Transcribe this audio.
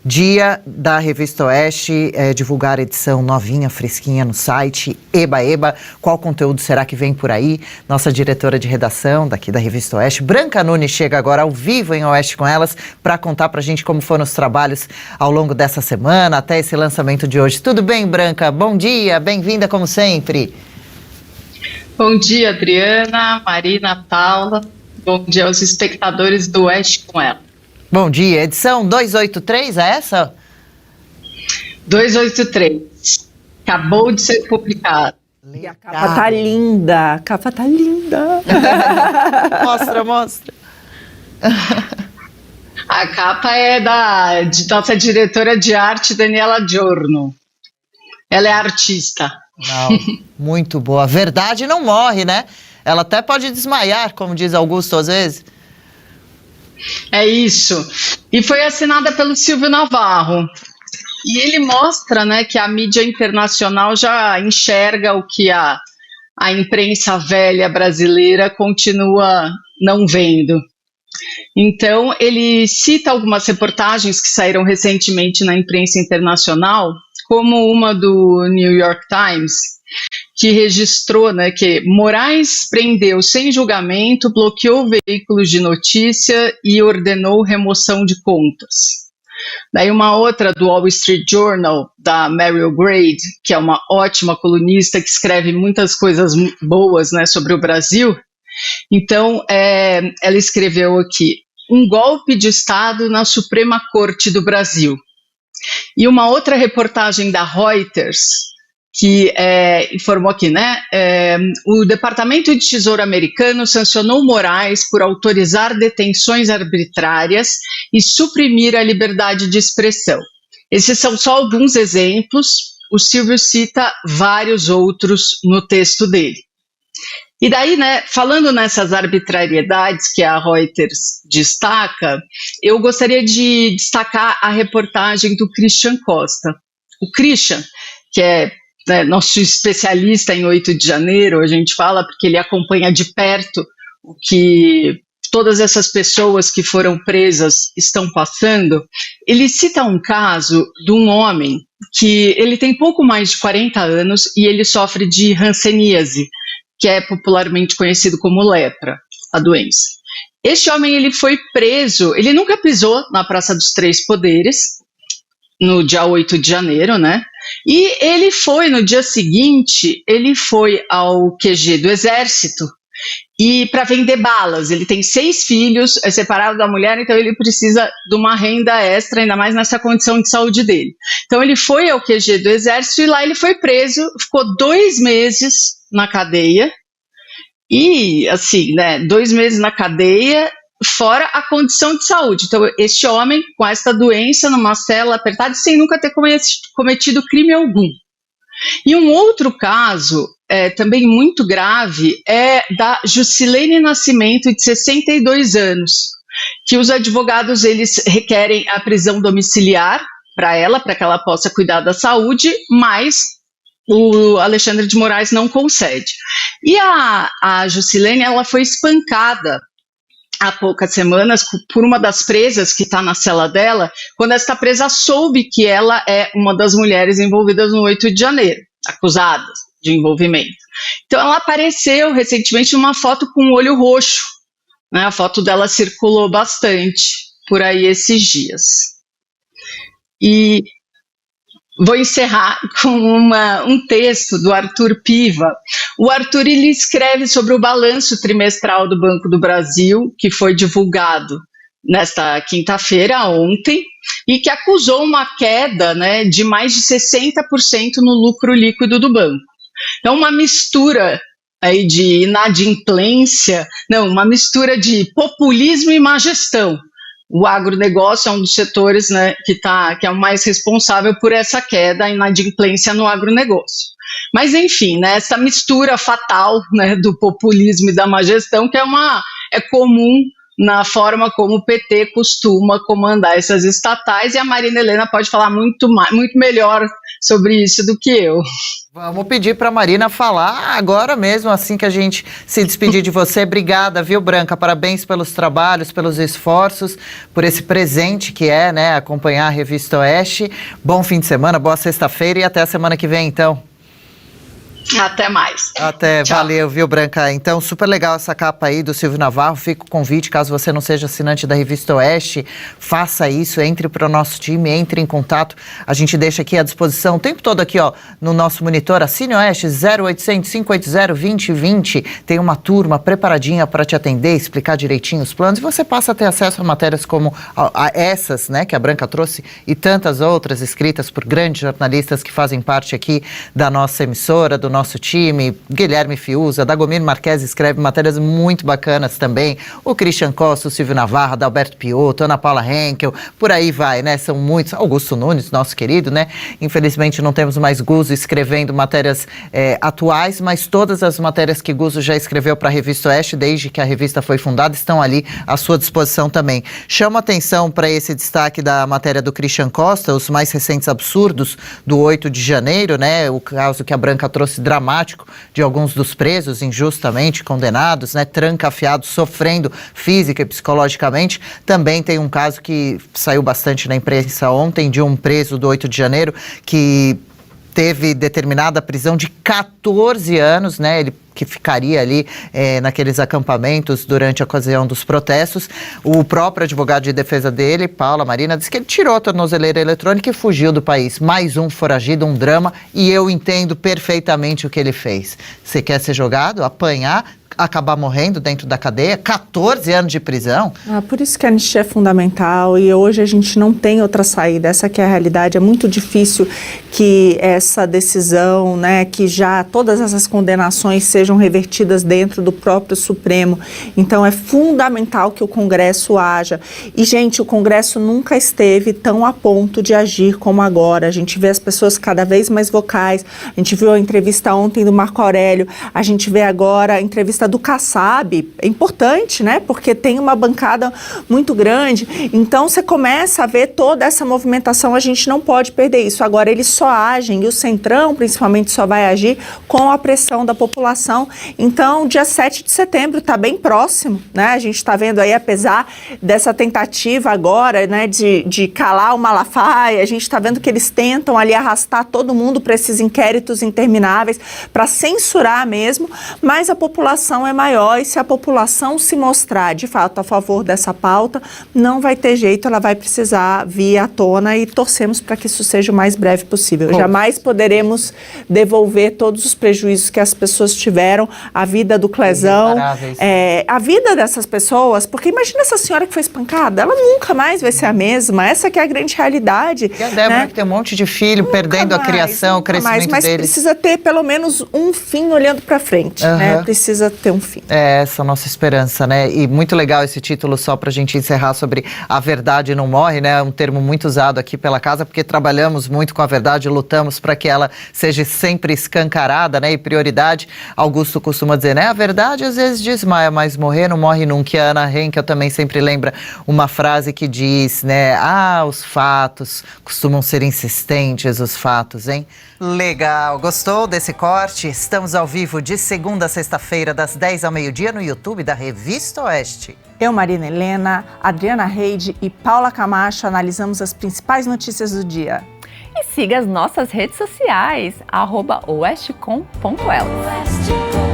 Dia da Revista Oeste, divulgar a edição novinha, fresquinha no site, Eba. Qual conteúdo será que vem por aí? Nossa diretora de redação daqui da Revista Oeste, Branca Nunes, chega agora ao vivo em Oeste com Elas para contar pra gente como foram os trabalhos ao longo dessa semana, até esse lançamento de hoje. Tudo bem, Branca? Bom dia, bem-vinda como sempre. Bom dia, Adriana, Marina, Paula. Bom dia aos espectadores do Oeste com Ela. Bom dia, edição 283, é essa? 283. Acabou de ser publicado. E a capa tá linda, a capa tá linda. Mostra. A capa é de nossa diretora de arte, Daniela Giorno. Ela é artista. Não, muito boa. Verdade não morre, né? Ela até pode desmaiar, como diz Augusto às vezes. É isso. E foi assinada pelo Silvio Navarro. E ele mostra, né, que a mídia internacional já enxerga o que a imprensa velha brasileira continua não vendo. Então, ele cita algumas reportagens que saíram recentemente na imprensa internacional, como uma do New York Times, que registrou, né, que Moraes prendeu sem julgamento, bloqueou veículos de notícia e ordenou remoção de contas. Daí uma outra do Wall Street Journal, da Meryl Grade, que é uma ótima colunista que escreve muitas coisas boas, né, sobre o Brasil. Então, ela escreveu aqui, um golpe de Estado na Suprema Corte do Brasil. E uma outra reportagem da Reuters, que informou aqui, né, o Departamento de Tesouro americano sancionou Moraes por autorizar detenções arbitrárias e suprimir a liberdade de expressão. Esses são só alguns exemplos, o Silvio cita vários outros no texto dele. E daí, né, falando nessas arbitrariedades que a Reuters destaca, eu gostaria de destacar a reportagem do Christian Costa. O Christian, que é nosso especialista em 8 de janeiro, a gente fala porque ele acompanha de perto o que todas essas pessoas que foram presas estão passando. Ele cita um caso de um homem que ele tem pouco mais de 40 anos e ele sofre de hanseníase, que é popularmente conhecido como lepra, a doença. Este homem ele foi preso, ele nunca pisou na Praça dos Três Poderes, no dia 8 de janeiro, né? E ele foi, no dia seguinte, ele foi ao QG do Exército e para vender balas. Ele tem 6 filhos, é separado da mulher, então ele precisa de uma renda extra, ainda mais nessa condição de saúde dele. Então ele foi ao QG do Exército e lá ele foi preso, ficou 2 meses na cadeia e, assim, né, 2 meses na cadeia, fora a condição de saúde. Então, este homem com esta doença numa cela apertada sem nunca ter cometido crime algum. E um outro caso, também muito grave, é da Jusilene Nascimento, de 62 anos, que os advogados eles requerem a prisão domiciliar para ela, para que ela possa cuidar da saúde, mas o Alexandre de Moraes não concede. E a Jusilene, ela foi espancada há poucas semanas por uma das presas que está na cela dela, quando esta presa soube que ela é uma das mulheres envolvidas no 8 de janeiro, acusadas de envolvimento. Então ela apareceu recentemente numa foto com o olho roxo, né? A foto dela circulou bastante por aí esses dias. E vou encerrar com um texto do Arthur Piva. O Arthur ele escreve sobre o balanço trimestral do Banco do Brasil, que foi divulgado nesta quinta-feira, ontem, e que acusou uma queda, né, de mais de 60% no lucro líquido do banco. Então, uma mistura aí de inadimplência, uma mistura de populismo e má gestão. O agronegócio é um dos setores, né, que é o mais responsável por essa queda, a inadimplência no agronegócio. Mas, enfim, né, essa mistura fatal, né, do populismo e da má gestão, que é comum na forma como o PT costuma comandar essas estatais, e a Marina Helena pode falar muito melhor sobre isso do que eu. Vamos pedir para a Marina falar agora mesmo, assim que a gente se despedir de você. Obrigada, viu, Branca? Parabéns pelos trabalhos, pelos esforços, por esse presente que é, né, acompanhar a Revista Oeste. Bom fim de semana, boa sexta-feira e até a semana que vem, então. Até mais. Até, Tchau. Valeu, viu, Branca? Então, super legal essa capa aí do Silvio Navarro. Fica o convite, caso você não seja assinante da Revista Oeste, faça isso, entre para o nosso time, entre em contato. A gente deixa aqui à disposição o tempo todo aqui, ó, no nosso monitor. Assine Oeste 0800 580 2020. Tem uma turma preparadinha para te atender, explicar direitinho os planos, e você passa a ter acesso a matérias como a essas, né, que a Branca trouxe, e tantas outras escritas por grandes jornalistas que fazem parte aqui da nossa emissora, do nosso time. Guilherme Fiuza, Dagomir Marques escreve matérias muito bacanas também. O Christian Costa, o Silvio Navarro, Adalberto Piotto, Ana Paula Henkel, por aí vai, né? São muitos. Augusto Nunes, nosso querido, né? Infelizmente não temos mais Guzo escrevendo matérias atuais, mas todas as matérias que Guzo já escreveu para a Revista Oeste, desde que a revista foi fundada, estão ali à sua disposição também. Chama atenção para esse destaque da matéria do Christian Costa, os mais recentes absurdos do 8 de janeiro, né? O caso que a Branca trouxe dramático de alguns dos presos injustamente condenados, né, trancafiados, sofrendo física e psicologicamente. Também tem um caso que saiu bastante na imprensa ontem, de um preso do 8 de janeiro que teve determinada prisão de 14 anos, né, ele que ficaria ali naqueles acampamentos durante a ocasião dos protestos. O próprio advogado de defesa dele, Paula Marina, disse que ele tirou a tornozeleira eletrônica e fugiu do país. Mais um foragido, um drama, e eu entendo perfeitamente o que ele fez. Você quer ser jogado, apanhar, acabar morrendo dentro da cadeia, 14 anos de prisão. Por isso que a anistia é fundamental, e hoje a gente não tem outra saída, essa que é a realidade. É muito difícil que essa decisão, né, que já todas essas condenações sejam revertidas dentro do próprio Supremo. Então é fundamental que o Congresso haja. E, gente, o Congresso nunca esteve tão a ponto de agir como agora. A gente vê as pessoas cada vez mais vocais, a gente viu a entrevista ontem do Marco Aurélio, a gente vê agora a entrevista do Kassab. É importante, né? Porque tem uma bancada muito grande. Então você começa a ver toda essa movimentação, a gente não pode perder isso. Agora eles só agem, e o Centrão principalmente só vai agir com a pressão da população. Então, dia 7 de setembro está bem próximo, né? A gente está vendo aí, apesar dessa tentativa agora, né, de calar o Malafaia, a gente está vendo que eles tentam ali arrastar todo mundo para esses inquéritos intermináveis, para censurar mesmo, mas a população é maior, e se a população se mostrar de fato a favor dessa pauta, não vai ter jeito, ela vai precisar vir à tona, e torcemos para que isso seja o mais breve possível. Jamais poderemos devolver todos os prejuízos que as pessoas tiveram, a vida do Clezão, a vida dessas pessoas, porque imagina essa senhora que foi espancada, ela nunca mais vai ser a mesma, essa que é a grande realidade. E a Débora, né, que tem um monte de filho, nunca perdendo mais, a criação, o crescimento mas deles. Precisa ter pelo menos um fim olhando para frente, né? Precisa ter um fim. É essa a nossa esperança, né? E muito legal esse título, só pra gente encerrar, sobre a verdade não morre, né? É um termo muito usado aqui pela casa, porque trabalhamos muito com a verdade, lutamos para que ela seja sempre escancarada, né? E prioridade. Augusto costuma dizer, né? A verdade às vezes desmaia, mas morrer não morre nunca. E a Ana Henkel também sempre lembra uma frase que diz, né? Os fatos costumam ser insistentes, os fatos, hein? Legal, gostou desse corte? Estamos ao vivo de segunda a sexta-feira, das 10 ao meio-dia, no YouTube da Revista Oeste. Eu, Marina Helena, Adriana Reide e Paula Camacho analisamos as principais notícias do dia. E siga as nossas redes sociais, @oestecom.elas.